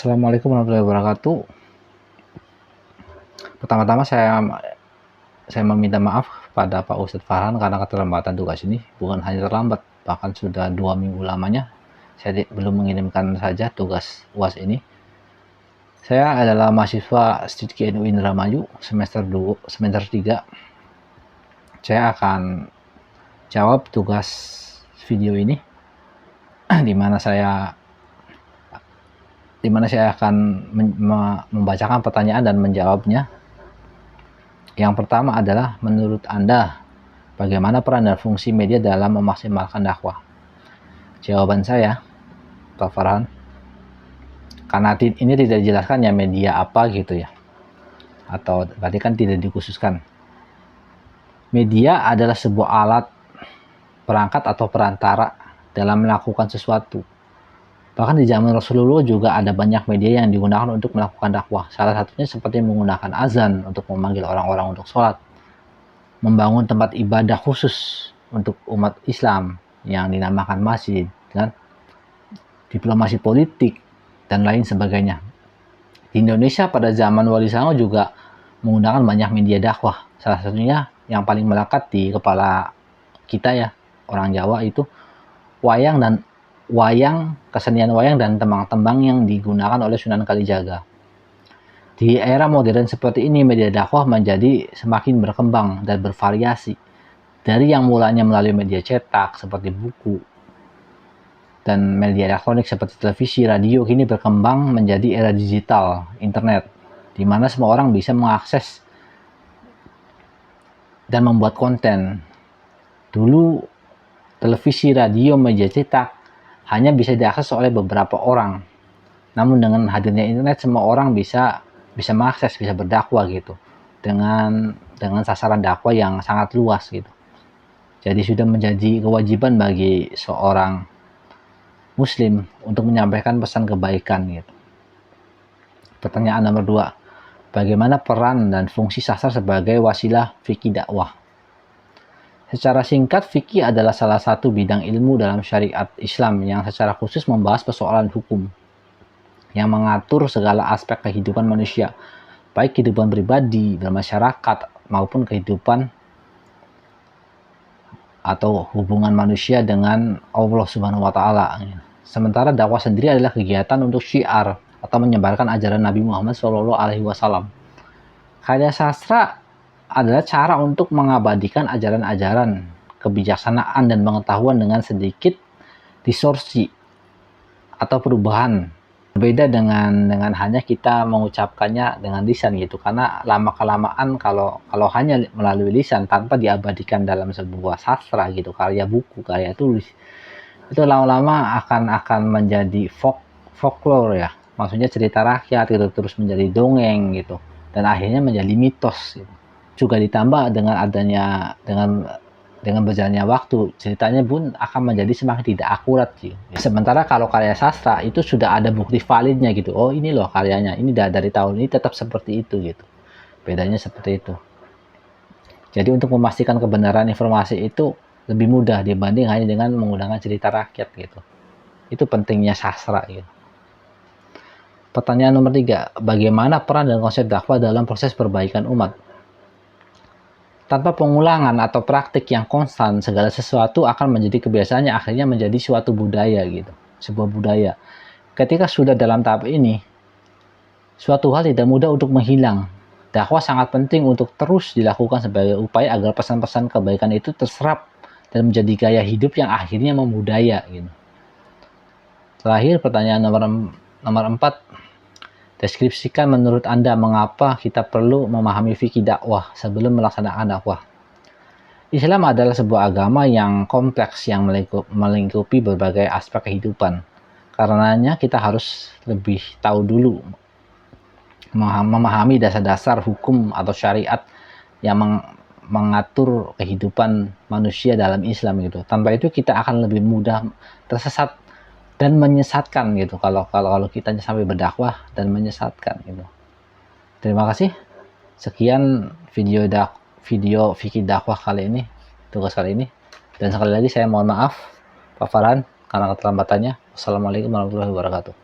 Assalamualaikum warahmatullahi wabarakatuh. Pertama-tama saya meminta maaf pada Pak Ustadz Farhan karena keterlambatan tugas ini. Bukan hanya terlambat, bahkan sudah 2 minggu lamanya saya belum mengirimkan saja tugas UAS ini. Saya adalah mahasiswa Studi GNU Indramayu semester 3. Saya akan jawab tugas video ini di mana saya akan membacakan pertanyaan dan menjawabnya. Yang pertama adalah, menurut Anda, bagaimana peran dan fungsi media dalam memaksimalkan dakwah? Jawaban saya, Pak Farhan, karena ini tidak dijelaskan ya media apa gitu ya, atau berarti kan tidak dikhususkan. Media adalah sebuah alat, perangkat atau perantara dalam melakukan sesuatu. Bahkan di zaman Rasulullah juga ada banyak media yang digunakan untuk melakukan dakwah. Salah satunya seperti menggunakan azan untuk memanggil orang-orang untuk sholat, membangun tempat ibadah khusus untuk umat Islam yang dinamakan masjid, kan? Diplomasi politik, dan lain sebagainya. Di Indonesia pada zaman Wali Songo juga menggunakan banyak media dakwah. Salah satunya yang paling melekat di kepala kita ya, orang Jawa, itu kesenian wayang dan tembang-tembang yang digunakan oleh Sunan Kalijaga. Di era modern seperti ini, media dakwah menjadi semakin berkembang dan bervariasi. Dari yang mulanya melalui media cetak seperti buku dan media elektronik seperti televisi, radio, kini berkembang menjadi era digital, internet, di mana semua orang bisa mengakses dan membuat konten. Dulu televisi, radio, media cetak hanya bisa diakses oleh beberapa orang. Namun dengan hadirnya internet, semua orang bisa mengakses, bisa berdakwah gitu. Dengan sasaran dakwah yang sangat luas gitu. Jadi sudah menjadi kewajiban bagi seorang muslim untuk menyampaikan pesan kebaikan gitu. Pertanyaan nomor 2. Bagaimana peran dan fungsi sastra sebagai wasilah fikih dakwah? Secara singkat, fikih adalah salah satu bidang ilmu dalam syariat Islam yang secara khusus membahas persoalan hukum yang mengatur segala aspek kehidupan manusia, baik kehidupan pribadi, bermasyarakat, maupun kehidupan atau hubungan manusia dengan Allah Subhanahu wa Ta'ala. Sementara dakwah sendiri adalah kegiatan untuk syiar atau menyebarkan ajaran Nabi Muhammad SAW. Karya sastra adalah cara untuk mengabadikan ajaran-ajaran, kebijaksanaan, dan pengetahuan dengan sedikit distorsi atau perubahan. Berbeda dengan hanya kita mengucapkannya dengan lisan gitu, karena lama-kelamaan kalau hanya melalui lisan tanpa diabadikan dalam sebuah sastra gitu, karya buku, karya tulis, itu lama-lama akan menjadi folklore ya, maksudnya cerita rakyat gitu, terus menjadi dongeng gitu, dan akhirnya menjadi mitos gitu. Juga ditambah dengan berjalannya waktu, ceritanya pun akan menjadi semakin tidak akurat gitu. Sementara kalau karya sastra itu sudah ada bukti validnya gitu. Oh, ini loh karyanya, ini dari tahun ini tetap seperti itu gitu. Bedanya seperti itu. Jadi untuk memastikan kebenaran informasi itu lebih mudah dibanding hanya dengan menggunakan cerita rakyat gitu. Itu pentingnya sastra gitu. Pertanyaan nomor 3. Bagaimana peran dan konsep dakwah dalam proses perbaikan umat? Tanpa pengulangan atau praktik yang konstan, segala sesuatu akan menjadi kebiasaannya, akhirnya menjadi suatu budaya gitu, sebuah budaya. Ketika sudah dalam tahap ini, suatu hal tidak mudah untuk menghilang. Dakwah sangat penting untuk terus dilakukan sebagai upaya agar pesan-pesan kebaikan itu terserap dan menjadi gaya hidup yang akhirnya membudaya gitu. Terakhir, pertanyaan nomor 4. Deskripsikan menurut Anda mengapa kita perlu memahami fikih dakwah sebelum melaksanakan dakwah. Islam adalah sebuah agama yang kompleks yang melingkupi berbagai aspek kehidupan. Karenanya kita harus lebih tahu dulu, memahami dasar-dasar hukum atau syariat yang mengatur kehidupan manusia dalam Islam gitu. Tanpa itu kita akan lebih mudah tersesat dan menyesatkan gitu kalau kita sampai berdakwah dan menyesatkan gitu. Terima kasih. Sekian video fikih dakwah kali ini, tugas kali ini. Dan sekali lagi saya mohon maaf Pak Farhan karena keterlambatannya. Wassalamualaikum warahmatullahi wabarakatuh.